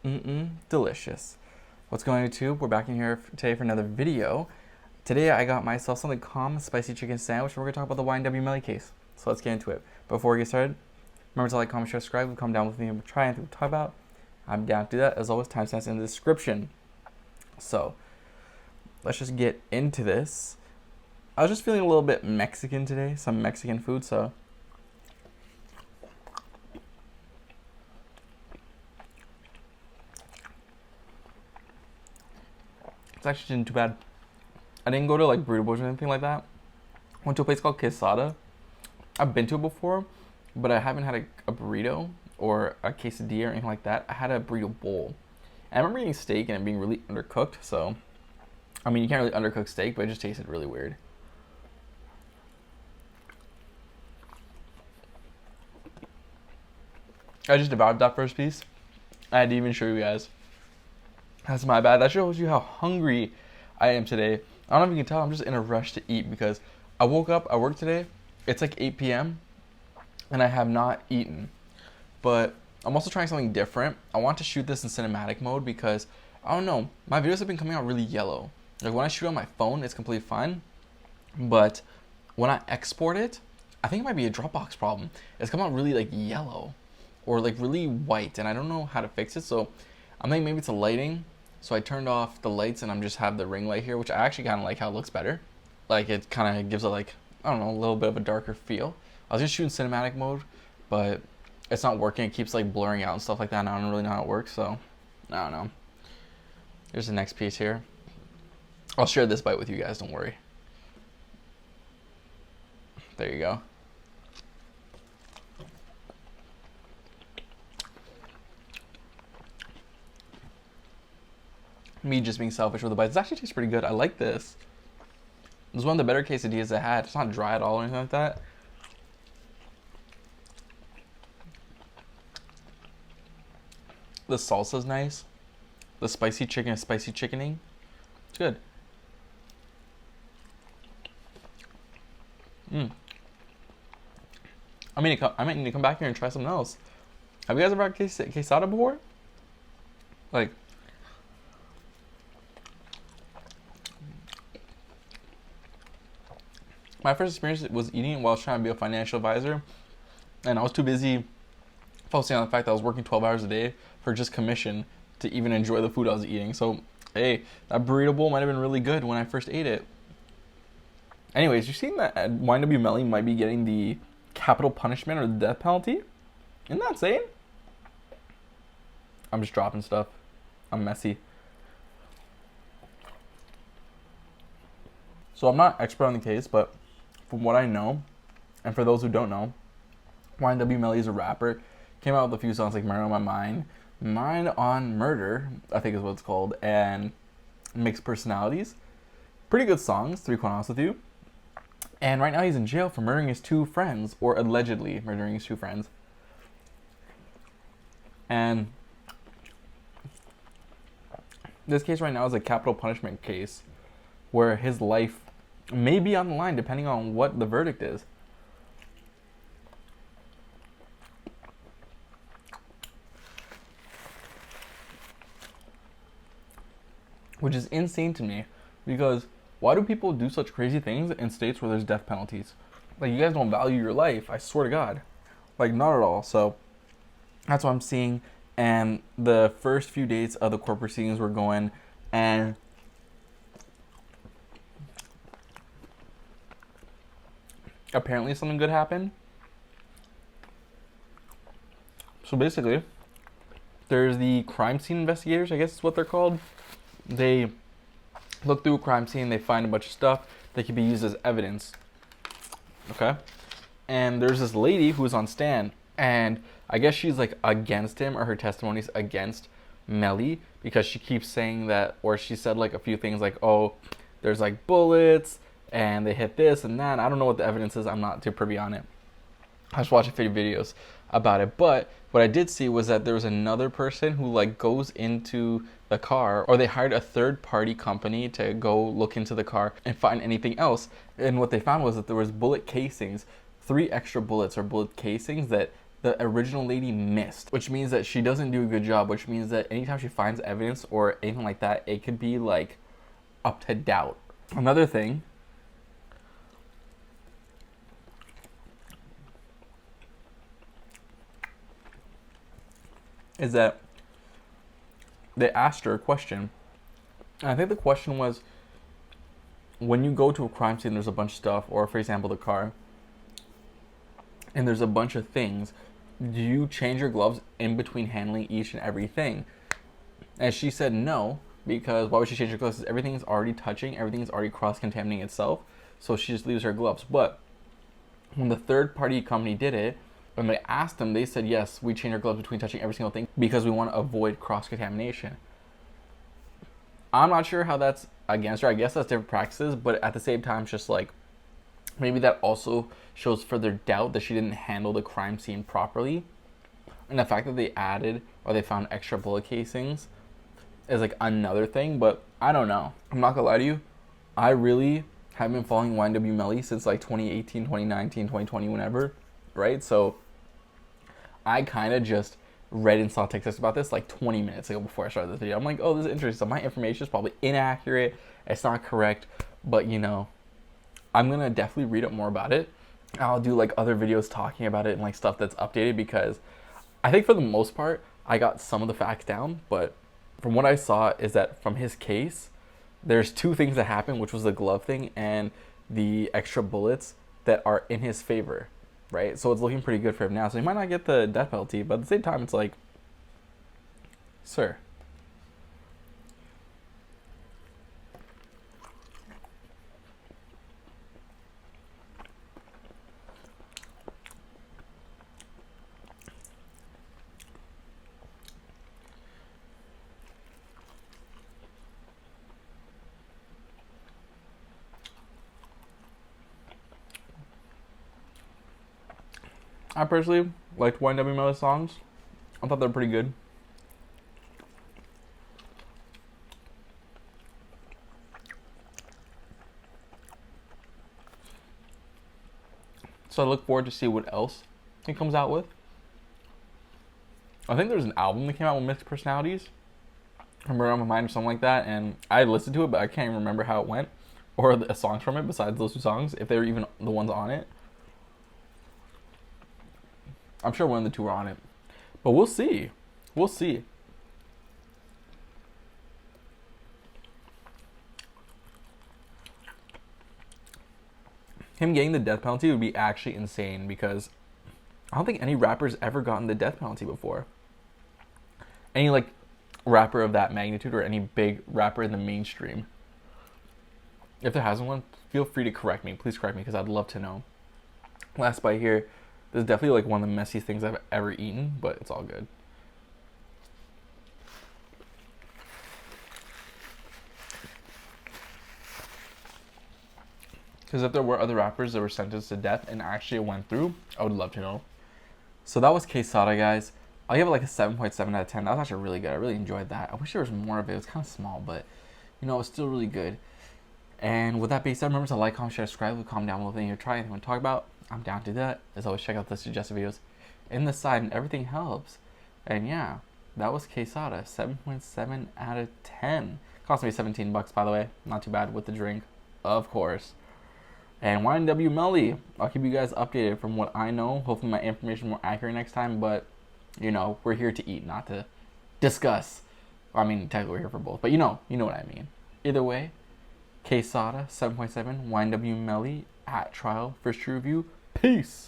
Delicious. What's going on YouTube? We're back in here today for another video. Today I got myself something calm, spicy chicken sandwich, and we're going to talk about the YNW Melly Case. So let's get into it. Before we get started, remember to like, comment, share, subscribe, and come down with me and we'll try anything we talk about. I'm down to do that. As always, timestamps in the description. So let's just get into this. I was just feeling a little bit Mexican today, some Mexican food, so it's actually not too bad. I didn't go to like burrito boys or anything like that. Went to a place called Quesada. I've been to it before, but I haven't had a burrito or a quesadilla or anything like that. I had a burrito bowl. And I remember eating steak and it being really undercooked, so I mean, you can't really undercook steak, but it just tasted really weird. I just devoured that first piece. I didn't even show you guys. That's my bad. That shows you how hungry I am today. I don't know if you can tell, I'm just in a rush to eat because I woke up, I worked today. It's like 8 p.m. and I have not eaten. But I'm also trying something different. I want to shoot this in cinematic mode because, I don't know, my videos have been coming out really yellow. Like when I shoot on my phone, it's completely fine. But when I export it, I think it might be a Dropbox problem. It's coming out really like yellow or like really white and I don't know how to fix it. So I'm thinking maybe it's a lighting. So I turned off the lights and I'm just have the ring light here, which I actually kind of like how it looks better. Like it kind of gives it like, I don't know, a little bit of a darker feel. I was just shooting cinematic mode, but it's not working. It keeps like blurring out and stuff like that. And I don't really know how it works, so I don't know. Here's the next piece here. I'll share this bite with you guys, don't worry. There you go. Me just being selfish with the bites. It actually tastes pretty good. I like this. This is one of the better quesadillas I had. It's not dry at all or anything like that. The salsa's nice. The spicy chicken is spicy chickening. It's good. I might need to come back here and try something else. Have you guys ever had quesada before? Like, my first experience was eating it while I was trying to be a financial advisor, and I was too busy focusing on the fact that I was working 12 hours a day for just commission to even enjoy the food I was eating. So, hey, that burrito bowl might have been really good when I first ate it. Anyways, you seen that YNW Melly might be getting the capital punishment or the death penalty? Isn't that insane? I'm just dropping stuff. I'm messy. So I'm not expert on the case, but from what I know, and for those who don't know, YNW Melly is a rapper. Came out with a few songs like Murder on My Mind, Mind on Murder, I think is what it's called, and Mixed Personalities. Pretty good songs, to be quite honest with you. And right now he's in jail for murdering his two friends, or allegedly murdering his two friends. And this case right now is a capital punishment case where his life may be on the line depending on what the verdict is. Which is insane to me because why do people do such crazy things in states where there's death penalties? Like, you guys don't value your life, I swear to God. Like, not at all. So that's what I'm seeing. And the first few days of the court proceedings were going, and apparently something good happened. So basically, there's the crime scene investigators, I guess is what they're called. They look through a crime scene, they find a bunch of stuff that can be used as evidence. Okay? And there's this lady who's on stand, and I guess she's like against him, or her testimony's against Melly, because she keeps saying that, or she said like a few things like, oh, there's like bullets, and they hit this and that. I don't know what the evidence is, I'm not too privy on it. I was watching a few videos about it, but what I did see was that there was another person who like goes into the car, or they hired a third party company to go look into the car and find anything else. And what they found was that there was bullet casings, 3 extra bullets or bullet casings that the original lady missed, which means that she doesn't do a good job, which means that anytime she finds evidence or anything like that, it could be like up to doubt. Another thing is that they asked her a question. And I think the question was, when you go to a crime scene, there's a bunch of stuff, or for example, the car, and there's a bunch of things, do you change your gloves in between handling each and everything? And she said no, because why would she change her gloves? Everything is already touching, everything is already cross-contaminating itself, so she just leaves her gloves. But when the third-party company did it, when they asked them, they said, yes, we change our gloves between touching every single thing because we want to avoid cross-contamination. I'm not sure how that's against her. I guess that's different practices, but at the same time, it's just like, maybe that also shows further doubt that she didn't handle the crime scene properly. And the fact that they added or they found extra bullet casings is like another thing, but I don't know. I'm not gonna lie to you. I really have been following YNW Melly since like 2018, 2019, 2020, whenever, right? So I kind of just read and saw TikToks about this like 20 minutes ago before I started this video. I'm like, oh, this is interesting. So my information is probably inaccurate. It's not correct, but you know, I'm going to definitely read up more about it. I'll do like other videos talking about it and like stuff that's updated, because I think for the most part, I got some of the facts down, but from what I saw is that from his case, there's two things that happened, which was the glove thing and the extra bullets that are in his favor, right? So it's looking pretty good for him now. So he might not get the death penalty, but at the same time, it's like, sir. I personally liked YNW Melly's songs. I thought they were pretty good. So I look forward to see what else he comes out with. I think there was an album that came out with Mixed Personalities. I remember on my mind or something like that, and I listened to it, but I can't even remember how it went or the songs from it besides those two songs, if they were even the ones on it. I'm sure one of the two were on it. But we'll see. We'll see. Him getting the death penalty would be actually insane, because I don't think any rapper's ever gotten the death penalty before. Any like rapper of that magnitude, or any big rapper in the mainstream. If there hasn't one, feel free to correct me. Please correct me, because I'd love to know. Last bite here. This is definitely like one of the messiest things I've ever eaten, but it's all good. Because if there were other rappers that were sentenced to death and actually went through, I would love to know. So that was Quesada, guys. I'll give it like a 7.7 out of 10. That was actually really good. I really enjoyed that. I wish there was more of it. It was kind of small, but you know, it was still really good. And with that being said, remember to like, comment, share, subscribe, comment down below if you try anything you want to talk about. I'm down to do that. As always, check out the suggested videos in the side, and everything helps. And yeah, that was Quesada, 7.7 out of 10. Cost me $17, by the way. Not too bad with the drink, of course. And YNW Melly, I'll keep you guys updated from what I know. Hopefully my information is more accurate next time, but you know, we're here to eat, not to discuss. I mean, technically we're here for both, but you know what I mean. Either way, Quesada, 7.7, YNW Melly, at trial, first true review. Peace.